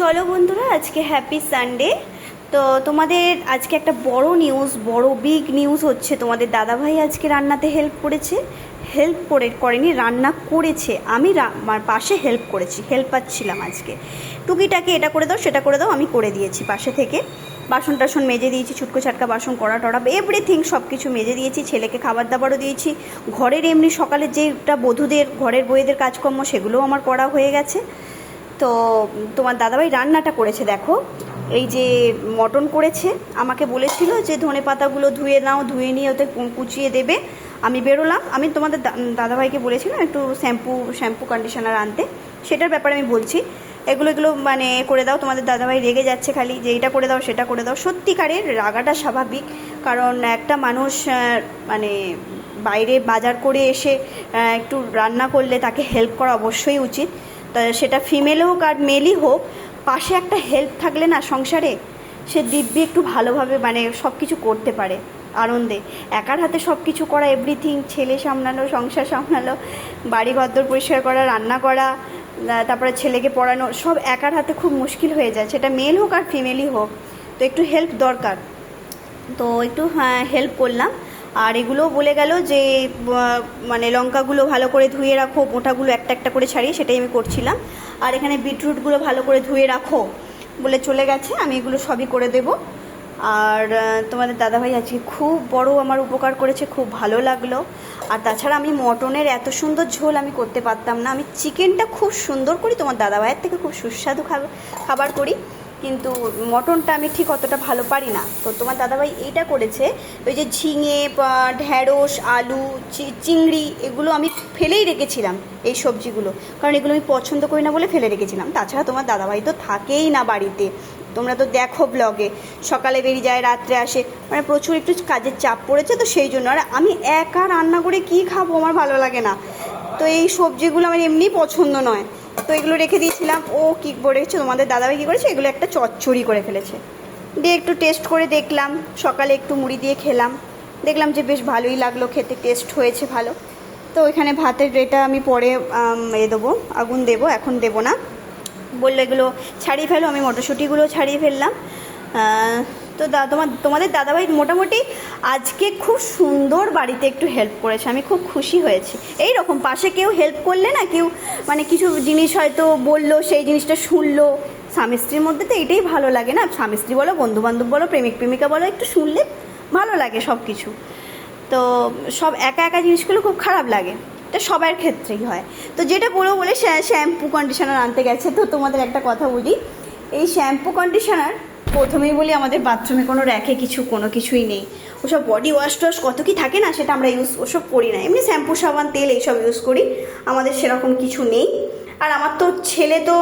চলো বন্ধুরা, আজকে হ্যাপি সানডে। তো তোমাদের আজকে একটা বড় নিউজ, বড় বিগ নিউজ হচ্ছে। তোমাদের দাদাভাই আজকে রান্নাতে হেল্প করেছে। করেনি, রান্না করেছে। আমি পাশে হেল্প করেছি, হেল্প পাচ্ছিলাম আজকে। টুকিটাকি এটা করে দাও সেটা করে দাও, আমি করে দিয়েছি পাশে থেকে। বাসন টাসন মেজে দিয়েছি, ছুটকো ছাটকা বাসন, কড়া টড়া এভরিথিং সব কিছু মেজে দিয়েছি। ছেলেকে খাবার দাবারও দিয়েছি। ঘরের এমনি সকালে যেটা বধূদের, ঘরের বইয়েদের কাজকর্ম, সেগুলোও আমার করা হয়ে গেছে। তো তোমার দাদাভাই রান্নাটা করেছে, দেখো। এই যে মটন করেছে, আমাকে বলেছিল যে ধনে পাতাগুলো ধুয়ে নাও, ধুয়ে নিয়ে ওতে কুচিয়ে দেবে। আমি বেরোলাম, আমি তোমাদের দাদাভাইকে বলেছিলাম একটু শ্যাম্পু কন্ডিশনার আনতে, সেটার ব্যাপারে আমি বলছি। এগুলো মানে করে দাও। তোমাদের দাদাভাই রেগে যাচ্ছে খালি যে এইটা করে দাও সেটা করে দাও। সত্যিকারের রাগাটা স্বাভাবিক, কারণ একটা মানুষ মানে বাইরে বাজার করে এসে একটু রান্না করলে তাকে হেল্প করা অবশ্যই উচিত। তা সেটা ফিমেল হোক আর মেলই হোক, পাশে একটা হেল্প থাকলে না সংসারে, সে দিব্যি একটু ভালোভাবে মানে সব কিছু করতে পারে আনন্দে। একার হাতে সব কিছু করা, এভরিথিং, ছেলে সামলানো, সংসার সামলানো, বাড়ি ঘরদোর পরিষ্কার করা, রান্না করা, তারপরে ছেলেকে পড়ানো, সব একার হাতে খুব মুশকিল হয়ে যায়, সেটা মেল হোক আর ফিমেলই হোক। তো একটু হেল্প দরকার, তো একটু হেল্প করলাম। আর এগুলোও বলে গেল যে মানে লঙ্কাগুলো ভালো করে ধুয়ে রাখো, মোটাগুলো একটা একটা করে ছাড়িয়ে, সেটাই আমি করছিলাম। আর এখানে বিটরুটগুলো ভালো করে ধুয়ে রাখো বলে চলে গেছে, আমি এগুলো সবই করে দেব। আর তোমাদের দাদাভাই আজকে খুব বড় আমার উপকার করেছে, খুব ভালো লাগলো। আর তাছাড়া আমি মটনের এত সুন্দর ঝোল আমি করতে পারতাম না। আমি চিকেনটা খুব সুন্দর করি, তোমার দাদাভাইয়ের থেকে খুব সুস্বাদু খাবার করি, কিন্তু মটনটা আমি ঠিক অতটা ভালো পারি না। তো তোমার দাদাভাই এইটা করেছে। ওই যে ঝিঙে, ঢ্যাঁড়স, আলু, চিংড়ি, এগুলো আমি ফেলেই রেখেছিলাম, এই সবজিগুলো, কারণ এগুলো আমি পছন্দ করি না বলে ফেলে রেখেছিলাম। তাছাড়া তোমার দাদাভাই তো থাকেই না বাড়িতে, তোমরা তো দেখো ব্লগে, সকালে বেরিয়ে যায়, রাত্রে আসে, মানে প্রচুর একটু কাজের চাপ পড়েছে, তো সেই জন্য। আর আমি একা রান্না করে কী খাবো, আমার ভালো লাগে না। তো এই সবজিগুলো আমার এমনি পছন্দ নয়, তো এগুলো রেখে দিয়েছিলাম। ও কী করেছে তোমাদের দাদাভাই, কী করেছে, এগুলো একটা চচ্চড়ি করে ফেলেছে। দিয়ে একটু টেস্ট করে দেখলাম, সকালে একটু মুড়ি দিয়ে খেলাম, দেখলাম যে বেশ ভালোই লাগলো খেতে, টেস্ট হয়েছে ভালো। তো ওইখানে ভাতের এটা আমি পরে দেবো, আগুন দেবো, এখন দেবো না, বললো এগুলো ছাড়িয়ে ফেলো। আমি মটরশুঁটিগুলো ছাড়িয়ে ফেললাম। তো তোমাদের দাদাভাই মোটামুটি আজকে খুব সুন্দর বাড়িতে একটু হেল্প করেছে, আমি খুব খুশি হয়েছি। এই রকম পাশে কেউ হেল্প করলে না, কেউ মানে কিছু জিনিস হয়তো বললো, সেই জিনিসটা শুনলো, স্বামী স্ত্রীর মধ্যে তো এটাই ভালো লাগে না, স্বামী স্ত্রী বলো, বন্ধুবান্ধব বলো, প্রেমিক প্রেমিকা বলো, একটু শুনলে ভালো লাগে সব কিছু। তো সব একা একা জিনিসগুলো খুব খারাপ লাগে, এটা সবার ক্ষেত্রেই হয়। তো যেটা বলবো বলে শ্যাম্পু কন্ডিশনার আনতে গেছে। তো তোমাদের একটা কথা বলি, এই শ্যাম্পু কন্ডিশনার প্রথমেই বলি, আমাদের বাথরুমে কোনো র্যাকে কোনো কিছুই নেই। ওসব বডি ওয়াশ টোয়াশ কত কি থাকে না, সেটা আমরা ওসব করি না। এমনি শ্যাম্পু, সাবান, তেল এইসব ইউজ করি, আমাদের সেরকম কিছু নেই। আর আমার তো ছেলে তো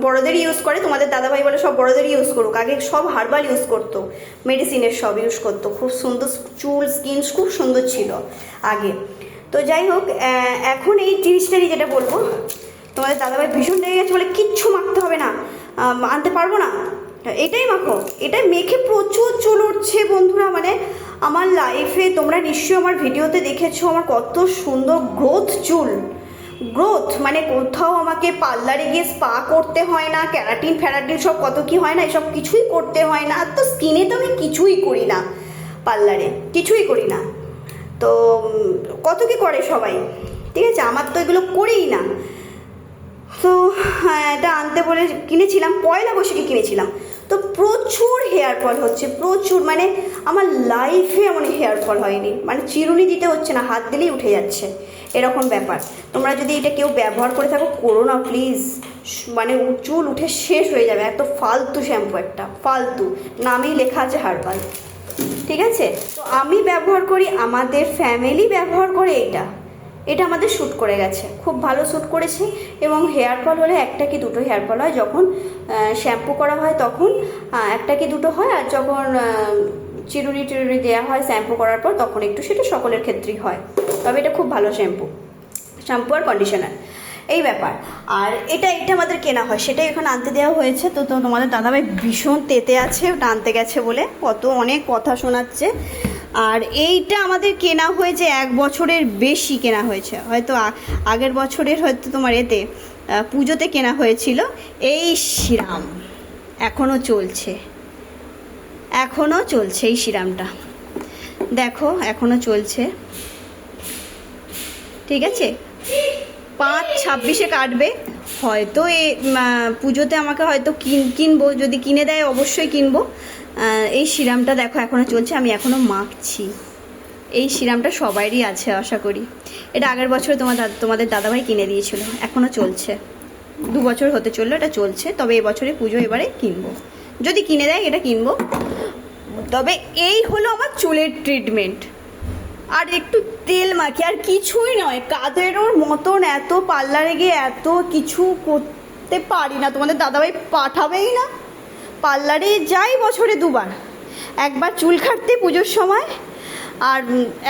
বড়োদের ইউজ করে, তোমাদের দাদাভাই বলে সব বড়োদের ইউজ করুক। আগে সব হার্বাল ইউজ করতো, মেডিসিনের সব ইউজ করতো, খুব সুন্দর চুল, স্কিন খুব সুন্দর ছিল আগে। তো যাই হোক, এখন এই জিনিসটারই যেটা বলবো, তোমাদের দাদাভাই ভীষণ লেগে গেছে, বলে কিচ্ছু মাখতে হবে না, আনতে পারবো না, এটাই মাখো। এটা মেখে প্রচুর চুল উঠছে বন্ধুরা, মানে আমার লাইফে তোমরা নিশ্চয়ই আমার ভিডিওতে দেখেছো আমার কত সুন্দর গ্রোথ, মানে কোথাও আমাকে পার্লারে গিয়ে স্পা করতে হয় না, ক্যারাটিন ফ্যারাটিন সব কত কি হয় না, এসব কিছুই করতে হয় না। আর তো স্কিনে তো আমি কিছুই করি না, পার্লারে কিছুই করি না। তো কত কি করে সবাই, ঠিক আছে, আমার তো এগুলো করেই না। তো এটা আনতে বলে কিনেছিলাম, পয়লা বৈশাখে কিনেছিলাম। তো প্রচুর হেয়ার ফল হচ্ছে, প্রচুর, মানে আমার লাইফে এমন হেয়ার ফল হয়নি, মানে চিরুনি দিতে হচ্ছে না, হাত দিলেই উঠে যাচ্ছে, এরকম ব্যাপার। তোমরা যদি এটা কেউ ব্যবহার করে থাকো, করো না প্লিজ, মানে চুল উঠে শেষ হয়ে যাবে। এত ফালতু শ্যাম্পু, একটা ফালতু, নামেই লেখা আছে হার্বাল, ঠিক আছে। তো আমি ব্যবহার করি, আমাদের ফ্যামিলি ব্যবহার করে, এটা আমাদের শ্যুট করে গেছে, খুব ভালো শ্যুট করেছে। এবং হেয়ার ফল হলে একটা কি দুটো হেয়ার ফল হয়, যখন শ্যাম্পু করা হয় তখন একটা কি দুটো হয়, আর যখন চিরুনি টিরুনি দেওয়া হয় শ্যাম্পু করার পর, তখন একটু, সেটা সকলের ক্ষেত্রেই হয়। তবে এটা খুব ভালো শ্যাম্পু আর কন্ডিশনার, এই ব্যাপার। আর এটা আমাদের কেনা হয়, সেটাই এখানে আনতে দেওয়া হয়েছে। তো তোমাদের দাদাভাই ভীষণ তেতে আছে, ওটা আনতে গেছে বলে অনেক কথা শোনাচ্ছে। আর এইটা আমাদের কেনা হয়েছে 1 বছরের বেশি কেনা হয়েছে, হয়তো আগের বছরের হয়তো তোমার এতে পুজোতে কেনা হয়েছিল এই সিরাম, এখনও চলছে এই সিরামটা, দেখো এখনও চলছে। ঠিক আছে, 5/26 কাটবে হয়তো। পুজোতে আমাকে হয়তো কিনবো, যদি কিনে দেয় অবশ্যই কিনবো। এই সিরামটা দেখো এখনও চলছে, আমি এখনও মাখছি। এই সিরামটা সবারই আছে আশা করি। এটা আগের বছর তোমাদের দাদাভাই কিনে দিয়েছিল, এখনও চলছে। 2 বছর হতে চললো, এটা চলছে। তবে এবছরে পুজো এবারে কিনবো, যদি কিনে দেয় এটা কিনবো। তবে এই হলো আমার চুলের ট্রিটমেন্ট, আর একটু তেল মাখি, আর কিছুই নয়। কাদেরও মতন এত পার্লারে গিয়ে এত কিছু করতে পারি না, তোমাদের দাদাভাই পাঠাবেই না। পার্লারে যাই বছরে 2 বার, একবার চুল কাটতে পুজোর সময়, আর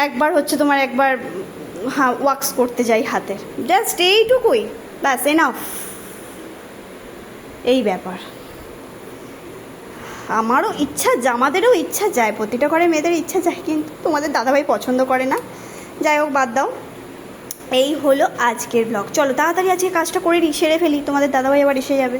একবার হচ্ছে তোমার একবার ওয়াক্স করতে যাই হাতের, জাস্ট এইটুকুই, ব্যাস এনাফ। এই ব্যাপার। আমারও ইচ্ছা, আমাদেরও ইচ্ছা যায়, প্রতিটা ঘরে মেয়েদের ইচ্ছা যায়, কিন্তু তোমাদের দাদাভাই পছন্দ করে না। যাই হোক, বাদ দাও। এই হলো আজকের ব্লগ। চলো তাড়াতাড়ি আজকে কাজটা করে নিই, সেরে ফেলি, তোমাদের দাদাভাই আবার এসে যাবে।